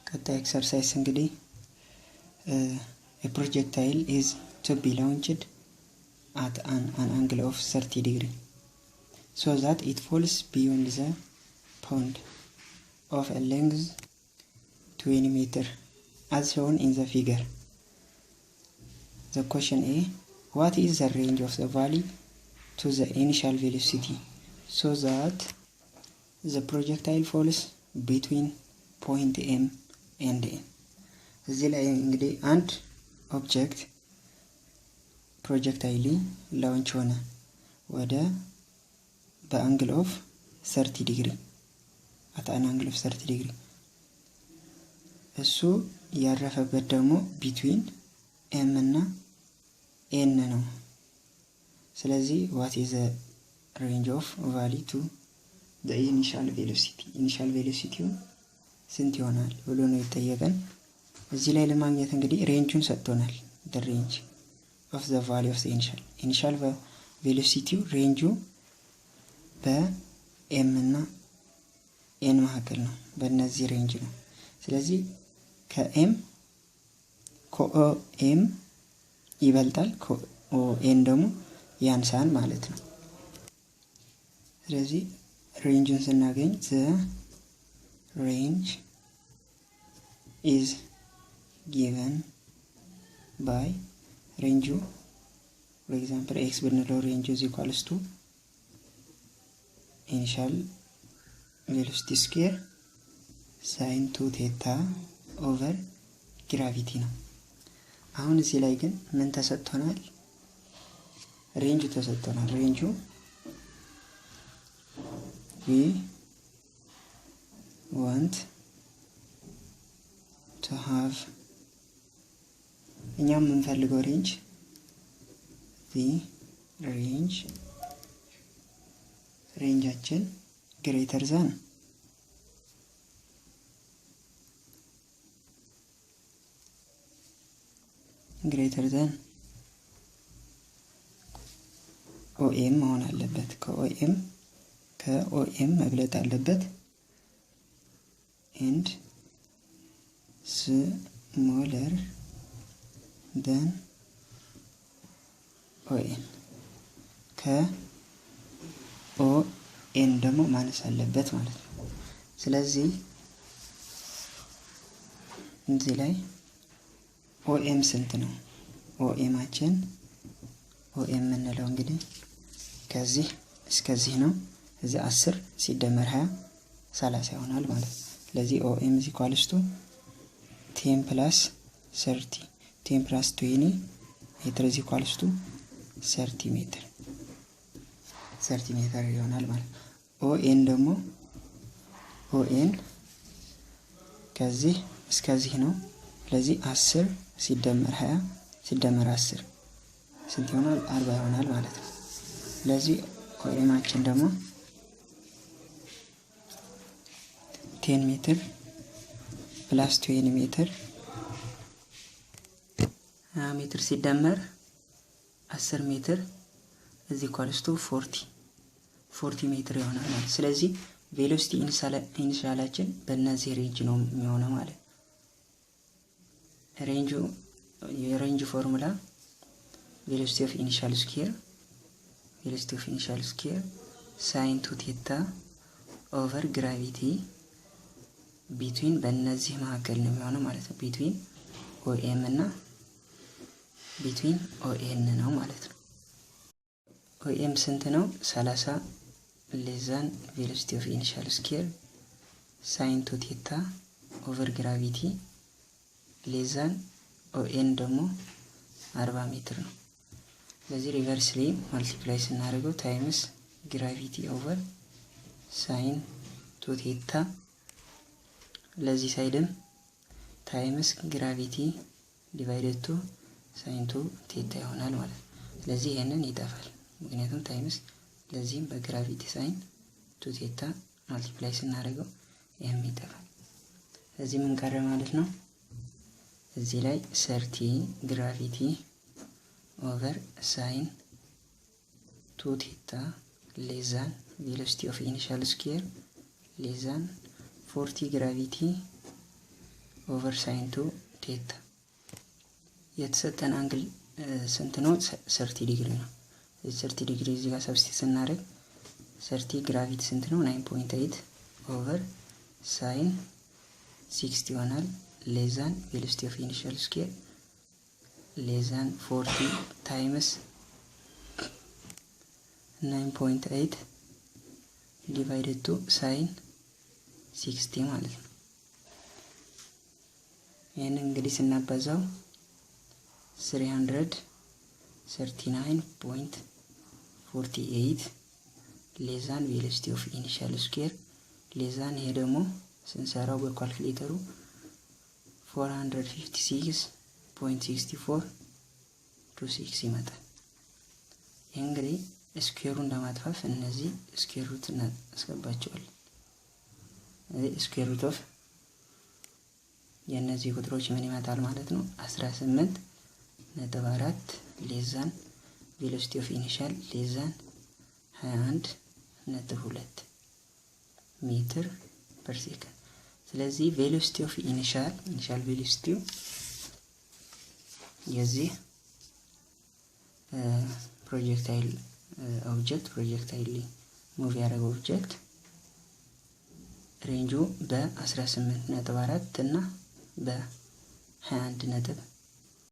ቀጣይ ኤክሰርሳይዝ እንግዲህ a projectile is to be launched at an angle of 30 degrees so that it falls beyond the point of a length 20 meters as shown in the figure. The question A, what is the range of the valley to the initial velocity so that the projectile falls between point M and N? እዚህ ላይ እንግዲህ አንድ ኦብጀክት ፕሮጀክታይሊ ላውንች ሆነ ወደ በአንግል ኦፍ 30 ዲግሪ at an angle of 30 ዲግሪ እሱ ያረፈበት ደግሞ ቢትዊን ኤም እና ኤን ነው። ስለዚህ what is the range of value to the initial velocity initial velocity ስንት ይሆናል ብሎ ነው የጠየቀን። እዚህ ላይ ለማግኘት እንግዲህ ሬንጁን ሰጥቶናል። the range of the value of the initial velocity ሬንጁ በኤም እና ኤን መካከል ነው፣ በእነዚህ ሬንጅ ነው። ስለዚህ ከኤም ከኤም ይበልጣል፣ ከኤን ደግሞ ያንሳል ማለት ነው። ስለዚህ ሬንጁን ስናገኝ the range is given by range, for example x ብንለው range is equals to initial velocity square sin 2 theta over gravity ነው። አሁን እዚህ ላይ ግን ምን ተሰጥቶናል? ሬንጁ ተሰጥቶናል። ሬንጁ we want to have እኛ የምንፈልገው ሬንጅ the ሬንጃችን greater than OM መሆን አለበት። ከኦኤም መብለጥ አለበት and smaller than ON ከኦኤን ደግሞ ማነስ አለበት ማለት ነው። ስለዚህ እዚህ ላይ ኦኤም ስንት ነው? ኦኤማችን ኦኤም የምንለው እንግዲህ ከዚህ እስከዚህ ነው። እዚህ 10 ሲደመር 20 30 ይሆናል ማለት ነው። ስለዚህ ኦኤም is equals to 10 plus 30 10 plus 20 ሜትር is equals to 30 ሜትር ይሆናል ማለት ነው። ኦኤን ደግሞ ኦኤን ከዚህ እስከዚህ ነው። ስለዚህ 10 ሲደመር 20 ሲደመር 10 ስንት ይሆናል? 40 ይሆናል ማለት ነው። ስለዚህ ኦኤማችን ደግሞ 10 ሜትር ፕላስ 20 ሜትር 20 ሜትር ሲደመር 10 ሜትር is equals to 40 ሜትር ይሆናል ማለት። ስለዚህ ቬሎሲቲ ኢኒሻላችን በእነዚህ ሬንጅ ነው የሚሆነው ማለት። የሬንጅ ፎርሙላ velocity of initial square sin 2 theta over gravity between በእነዚህ መካከል ነው የሚሆነው ማለት ነው። between OM እና between ON ነው ማለት ነው። OM ስንት ነው? 30 less than velocity of initial square sin 2 theta over gravity less than ON ደግሞ 40 ሜትር ነው። ስለዚህ ሪቨርስሊ ማልቲፕላይ ስናደርገው ታይምስ ግራቪቲ ኦቨር ሳይን 2 ቴታ ለዚህ ሳይድም ታይምስ ግራቪቲ ዲቫይደድ ቱ ሳይን 2 ቴታ ይሆናል ማለት ነው። ስለዚህ ይሄንን ይጠፋል፣ ምክንያቱም ታይምስ ለዚህም በግራቪቲ ሳይን 2 ቴታ ማልቲፕላይ ስናደርገው ይሄም ይጠፋል። ስለዚህ ምን ቀረ ማለት ነው? እዚህ ላይ 30 ግራቪቲ over sin 2 theta less than velocity of initial square less than 40 gravity ኦቨር ሳይን 2 ቴታ። የተሰጠን አንግል ስንት ነው? 30 ዲግሪ ነው። 30 ዲግሪ እዚህ ጋር ሰብስቲት ስናደርግ 30 ግራቪቲ ስንት ነው? 9.8 ኦቨር ሳይን 60 ይሆናል። ሌዛን ቬሎሲቲ ኦፍ ኢኒሻል ስኬል ሌዛን 40 ታይምስ 9.8 ዲቫይድድ ቱ ሳይን 60 ማለት ነው። ይህንን እንግዲህ ስናባዛው 339.48 ሌዛን ቬሎሲቲ ኦፍ ኢኒሻል ስኬር ሌዛን ይሄ ደግሞ ስንሰራው በካልኩሌተሩ 456.64 to 6 ይመጣል። ይህ እንግዲህ ስኩዌሩን ለማጥፋት እነዚህ ስኩዌር ሩት እናስገባቸዋለን። ስኩዌር ሩት ኦፍ የእነዚህ ቁጥሮች ምን ይመጣል ማለት ነው? 18.4 ሌዛን ቬሎሲቲ ኦፍ ኢኒሻል ሌዛን 21.2 ሜትር ፐር ሴከንድ። ስለዚህ ቬሎሲቲ ኦፍ ኢኒሻል ቬሎሲቲው የዚህ ፕሮጀክታይል ፕሮጀክታይል ሙቭ ያደረገው ኦብጀክት ሬንጁ በ18.4 እና በ21.2